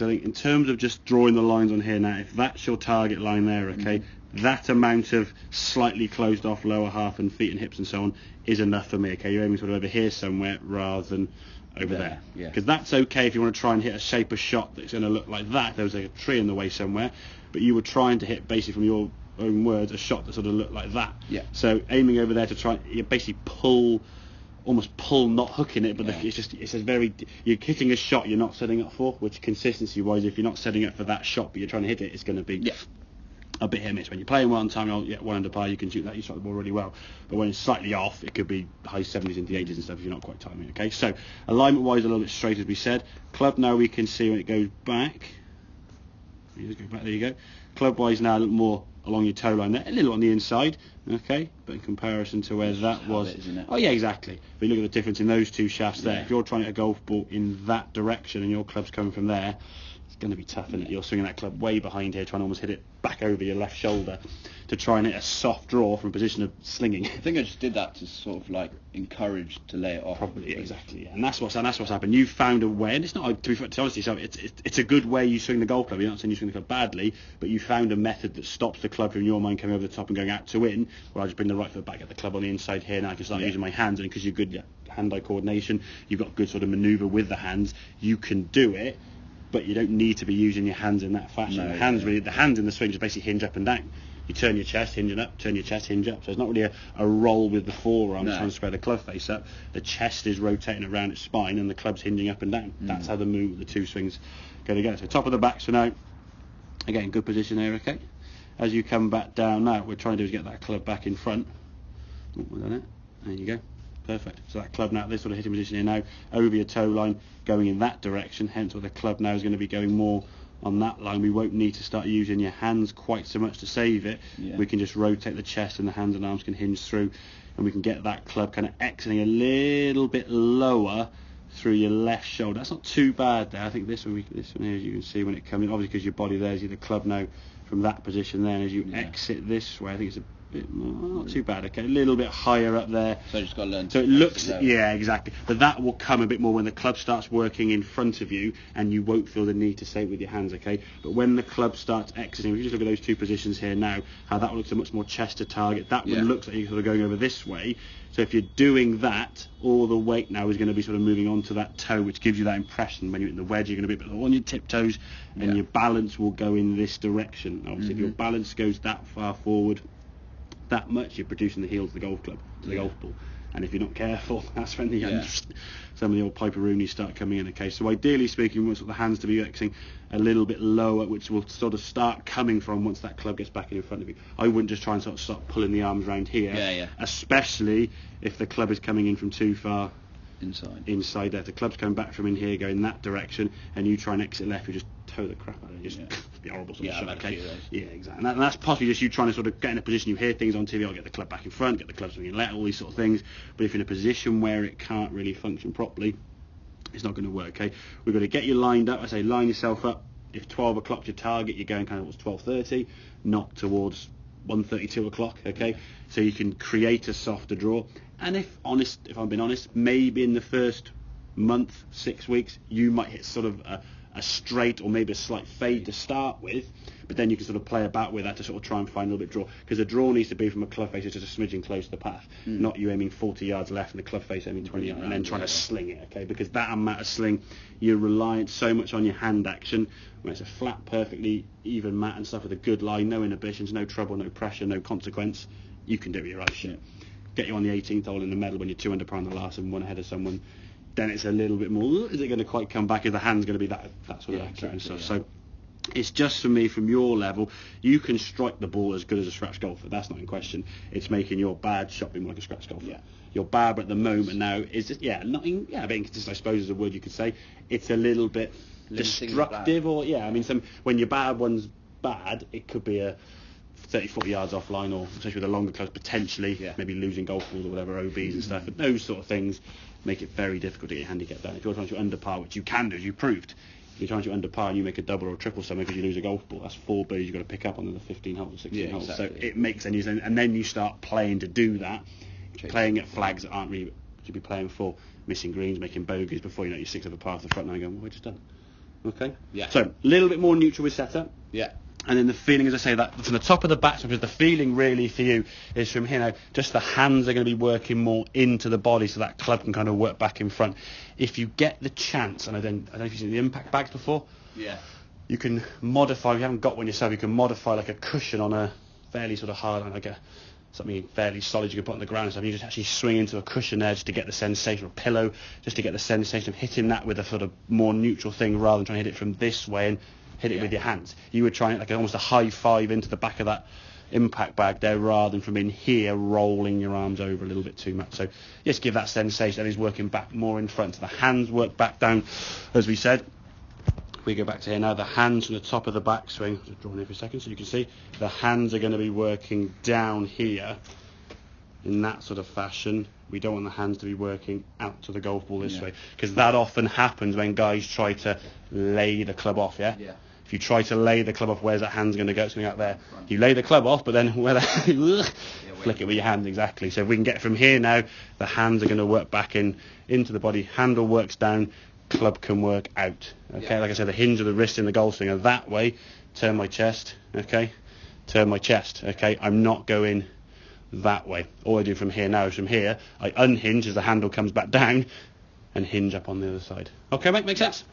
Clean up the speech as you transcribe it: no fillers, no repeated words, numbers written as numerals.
because I think in terms of just drawing the lines on here now, if that's your target line there, okay, that amount of slightly closed off lower half and feet and hips and so on is enough for me, okay? You're aiming sort of over here somewhere rather than over there. Because that's okay if you want to try and hit a shape of shot that's going to look like that. There was a tree in the way somewhere, but you were trying to hit, basically from your own words, a shot that sort of looked like that. Yeah. So aiming over there to try, you basically almost pull, not hooking it, but it's a very, you're hitting a shot you're not setting up for, which consistency wise, if you're not setting up for that shot but you're trying to hit it, it's going to be a bit hit and miss. When you're playing well on time, one under par, you can shoot that, you strike the ball really well, but when it's slightly off, it could be high 70s into the 80s and stuff if you're not quite timing. Okay, so alignment wise a little bit straight, as we said. Club, now we can see when it goes back, you just go back, there you go. Club wise now a little more along your toe line there, a little on the inside, okay, but in comparison to where that was, isn't it? Oh yeah, exactly. But you look at the difference in those two shafts there. If you're trying to hit a golf ball in that direction and your club's coming from there, it's going to be tough, isn't it? You're swinging that club way behind here, trying to almost hit it back over your left shoulder to try and hit a soft draw from a position of slinging. I think I just did that to sort of like encourage to lay it off. Probably, exactly, yeah. And that's what's happened. You've found a way, and it's not, to be honest with yourself, it's a good way you swing the golf club. You're not saying you swing the club badly, but you found a method that stops the club from your mind coming over the top and going out to in, where I just bring the right foot back at the club on the inside here, and I can start using my hands, and because you're good hand-eye coordination, you've got good sort of manoeuvre with the hands, you can do it, but you don't need to be using your hands in that fashion. The hands in the swing just basically hinge up and down. You turn your chest, hinging up, turn your chest, hinge up. So it's not really a roll with the forearm trying to square the club face up. The chest is rotating around its spine and the club's hinging up and down. That's how the two swings go together. So top of the backs for now. Again, good position here, okay? As you come back down now, what we're trying to do is get that club back in front. Oh, we've done it. There you go. Perfect. So that club now, this sort of hitting position here now, over your toe line, going in that direction. Hence, what the club now is going to be going more on that line. We won't need to start using your hands quite so much to save it. We can just rotate the chest and the hands and arms can hinge through, and we can get that club kind of exiting a little bit lower through your left shoulder. That's not too bad there. I think this one here, as you can see when it comes in, obviously because your body there's the club now from that position there, and as you exit this way, I think it's a bit more, not too bad, okay, a little bit higher up there. So you just got to learn. So it looks, exactly. But that will come a bit more when the club starts working in front of you, and you won't feel the need to save with your hands, okay. But when the club starts exiting, if you just look at those two positions here now, how that one looks a much more chest to target. That one looks like you're sort of going over this way. So if you're doing that, all the weight now is going to be sort of moving onto that toe, which gives you that impression. When you're in the wedge, you're going to be on your tiptoes, and your balance will go in this direction. Obviously, if your balance goes that far forward, that much, you're producing the heel to the golf club, to the golf ball. And if you're not careful, that's when some of the old piperoonies start coming in. Okay, so ideally speaking, we want the hands to be exiting a little bit lower, which will sort of start coming from once that club gets back in front of you. I wouldn't just try and sort of start pulling the arms around here, especially if the club is coming in from too far inside there. If the club's coming back from in here, going that direction, and you try and exit left, you just toe the crap out of it. Just be horrible sort of shot, okay? Yeah, exactly. And that's possibly just you trying to sort of get in a position, you hear things on TV, I'll get the club back in front, get the club swinging left, all these sort of things. But if you're in a position where it can't really function properly, it's not going to work, okay? We've got to get you lined up. I say line yourself up. If 12 o'clock's your target, you're going kind of 12:30, not towards 1:30, 2 o'clock, okay? So you can create a softer draw. And if I'm being honest, maybe in the first month, 6 weeks, you might hit sort of a straight or maybe a slight fade to start with, but then you can sort of play about with that to sort of try and find a little bit of draw, because the draw needs to be from a club face just a smidgen close to the path, not you aiming 40 yards left and the club face aiming 20 yards and then trying to sling it, okay? Because that amount of sling, you're reliant so much on your hand action. When it's a flat, perfectly even mat and stuff with a good line, no inhibitions, no trouble, no pressure, no consequence, you can do it with your eyes shut. Get you on the 18th hole in the medal when you're 2 under par on the last and one ahead of someone, then it's a little bit more, is it going to quite come back? Is the hand's going to be that sort of accurate and stuff? So it's just, for me, from your level, you can strike the ball as good as a scratch golfer. That's not in question. It's making your bad shot be more like a scratch golfer. Your bad at the moment now is just, being inconsistent, I suppose, is a word you could say. It's a little bit destructive, or I mean, when your bad one's bad, it could be a 30, 40 yards offline, or especially with a longer club, potentially maybe losing golf balls or whatever, OBs and stuff. But those sort of things make it very difficult to get your handicap down. If you're trying to under par, which you can do, as you proved, if you're trying to under par and you make a double or a triple somewhere because you lose a golf ball, that's 4 birdies you've got to pick up on the 15 holes or 16 holes. So it makes any sense. And then you start playing to do that, playing at flags that aren't really what you'd be playing for, missing greens, making bogeys, before you know you're 6 over par off the front nine going, what have I just done? Okay? Yeah. So, a little bit more neutral with setup. Yeah. And then the feeling, as I say, that from the top of the backswing, because the feeling really for you is from here now, just the hands are going to be working more into the body so that club can kind of work back in front. If you get the chance, and I don't know if you've seen the impact bags before, Yeah. you can modify, if you haven't got one yourself, you can modify like a cushion on a fairly sort of hard, like something fairly solid you can put on the ground and stuff. You just actually swing into a cushion there just to get the sensation, or a pillow, just to get the sensation of hitting that with a sort of more neutral thing rather than trying to hit it from this way and hit it with your hands. You would try it like almost a high five into the back of that impact bag there rather than from in here rolling your arms over a little bit too much. So just give that sensation that is working back more in front. So the hands work back down, as we said. We go back to here now, the hands from the top of the backswing, just draw in for a second so you can see, the hands are going to be working down here in that sort of fashion. We don't want the hands to be working out to the golf ball this way, because that often happens when guys try to lay the club off, yeah? If you try to lay the club off, where's that hand's going to go? It's going to go out there. You lay the club off, but then where flick it with your hands, exactly. So if we can get from here now, the hands are going to work back into the body, handle works down, club can work out. Okay, like I said, the hinge of the wrist in the golf swing are that way. Turn my chest, okay? Turn my chest, okay? I'm not going that way. All I do from here now is from here, I unhinge as the handle comes back down and hinge up on the other side. Okay, mate, make sense?